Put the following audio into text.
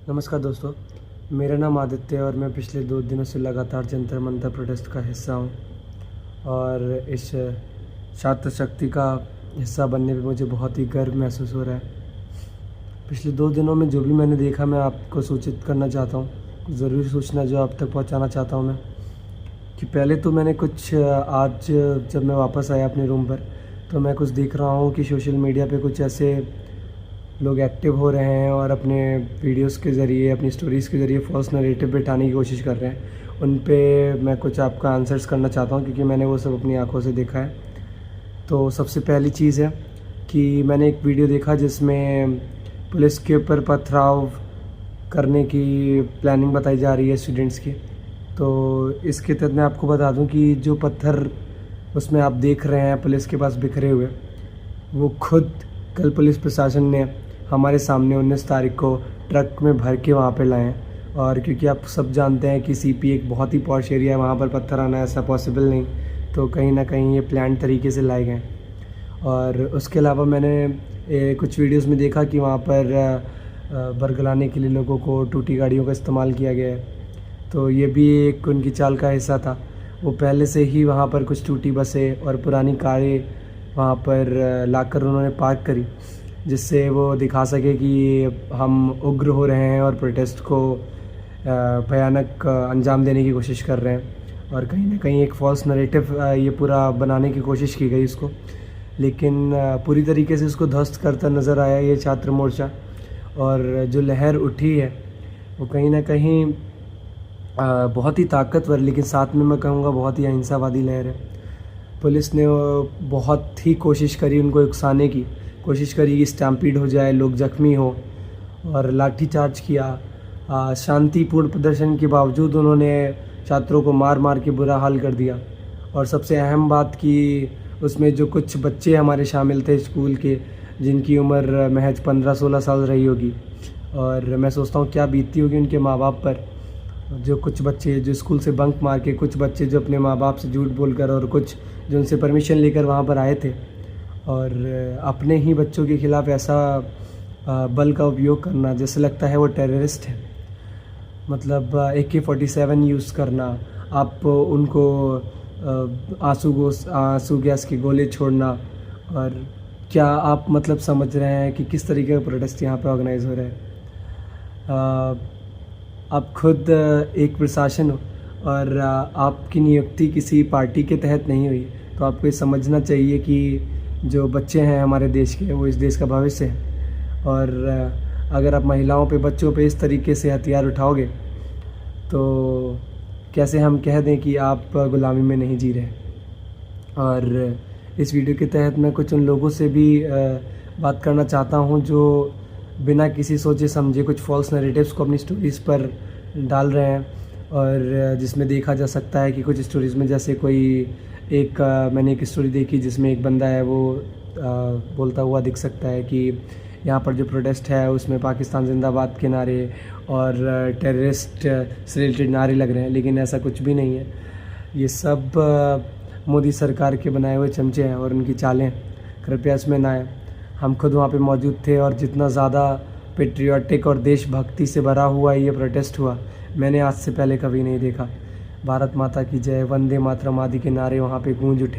नमस्कार दोस्तों, मेरा नाम आदित्य है और मैं पिछले 2 दिनों से लगातार जंतर मंतर प्रोटेस्ट का हिस्सा हूँ और इस छात्र शक्ति का हिस्सा बनने पे मुझे बहुत ही गर्व महसूस हो रहा है। पिछले 2 दिनों में जो भी मैंने देखा मैं आपको सूचित करना चाहता हूँ, कुछ ज़रूरी सूचना जो आप तक पहुँचाना चाहता हूँ मैं। कि पहले तो मैंने कुछ आज जब मैं वापस आया अपने रूम पर तो मैं कुछ देख रहा हूँ कि सोशल मीडिया पे कुछ ऐसे लोग एक्टिव हो रहे हैं और अपने वीडियोस के ज़रिए, अपनी स्टोरीज़ के ज़रिए फॉल्स नैरेटिव बिठाने की कोशिश कर रहे हैं। उन पे मैं कुछ आपका आंसर्स करना चाहता हूँ क्योंकि मैंने वो सब अपनी आंखों से देखा है। तो सबसे पहली चीज़ है कि मैंने एक वीडियो देखा जिसमें पुलिस के ऊपर पथराव करने की प्लानिंग बताई जा रही है स्टूडेंट्स की। तो इसके तहत मैं आपको बता दूं कि जो पत्थर उसमें आप देख रहे हैं पुलिस के पास बिखरे हुए, वो खुद कल पुलिस प्रशासन ने हमारे सामने 19 तारीख को ट्रक में भर के वहाँ पे लाए हैं। और क्योंकि आप सब जानते हैं कि सीपी एक बहुत ही पॉश एरिया है, वहाँ पर पत्थर आना ऐसा पॉसिबल नहीं, तो कहीं ना कहीं ये प्लान तरीके से लाए गए। और उसके अलावा मैंने कुछ वीडियोस में देखा कि वहाँ पर बरगलाने के लिए लोगों को टूटी गाड़ियों का इस्तेमाल किया गया है। तो ये भी एक उनकी चाल का हिस्सा था। वो पहले से ही वहाँ पर कुछ टूटी बसें और पुरानी कारें वहाँ पर लाकर उन्होंने पार्क करी, जिससे वो दिखा सके कि हम उग्र हो रहे हैं और प्रोटेस्ट को भयानक अंजाम देने की कोशिश कर रहे हैं। और कहीं ना कहीं एक फॉल्स नैरेटिव ये पूरा बनाने की कोशिश की गई इसको, लेकिन पूरी तरीके से इसको ध्वस्त करता नज़र आया ये छात्र मोर्चा। और जो लहर उठी है वो कहीं ना कहीं बहुत ही ताकतवर, लेकिन साथ में मैं कहूँगा बहुत ही अहिंसावादी लहर है। पुलिस ने बहुत ही कोशिश करी उनको उकसाने की, कोशिश करी कि स्टैम्पीड हो जाए, लोग ज़ख्मी हो, और लाठीचार्ज किया। शांतिपूर्ण प्रदर्शन के बावजूद उन्होंने छात्रों को मार मार के बुरा हाल कर दिया। और सबसे अहम बात कि उसमें जो कुछ बच्चे हमारे शामिल थे स्कूल के, जिनकी उम्र महज 15-16 साल रही होगी, और मैं सोचता हूँ क्या बीतती होगी उनके माँ बाप पर। जो कुछ बच्चे जो स्कूल से बंक मार के, कुछ बच्चे जो अपने माँ बाप से झूठ बोलकर, और कुछ जो उनसे परमिशन लेकर वहाँ पर आए थे, और अपने ही बच्चों के ख़िलाफ़ ऐसा बल का उपयोग करना, जैसे लगता है वो टेररिस्ट है। मतलब AK-47 यूज़ करना, आप उनको आंसू गैस के गोले छोड़ना। और क्या आप मतलब समझ रहे हैं कि किस तरीके का प्रोटेस्ट यहाँ पे ऑर्गेनाइज़ हो रहा है? आप खुद एक प्रशासन हो और आपकी नियुक्ति किसी पार्टी के तहत नहीं हुई, तो आपको ये समझना चाहिए कि जो बच्चे हैं हमारे देश के, वो इस देश का भविष्य है। और अगर आप महिलाओं पे, बच्चों पे इस तरीके से हथियार उठाओगे तो कैसे हम कह दें कि आप गुलामी में नहीं जी रहे। और इस वीडियो के तहत मैं कुछ उन लोगों से भी बात करना चाहता हूँ जो बिना किसी सोचे समझे कुछ फॉल्स नैरेटिव्स को अपनी स्टोरीज़ पर डाल रहे हैं। और जिसमें देखा जा सकता है कि कुछ स्टोरीज़ में, जैसे मैंने एक स्टोरी देखी जिसमें एक बंदा है, वो बोलता हुआ दिख सकता है कि यहाँ पर जो प्रोटेस्ट है उसमें पाकिस्तान जिंदाबाद के नारे और टेररिस्ट से रिलेटेड नारे लग रहे हैं, लेकिन ऐसा कुछ भी नहीं है। ये सब मोदी सरकार के बनाए हुए चमचे हैं और उनकी चालें, कृपया इसमें ना आए। हम खुद वहाँ पे मौजूद थे और जितना ज़्यादा पेट्रियाटिक और देशभक्ति से भरा हुआ ये प्रोटेस्ट हुआ, मैंने आज से पहले कभी नहीं देखा। भारत माता की जय, वंदे मातरम आदि के नारे वहाँ पे गूंज उठे।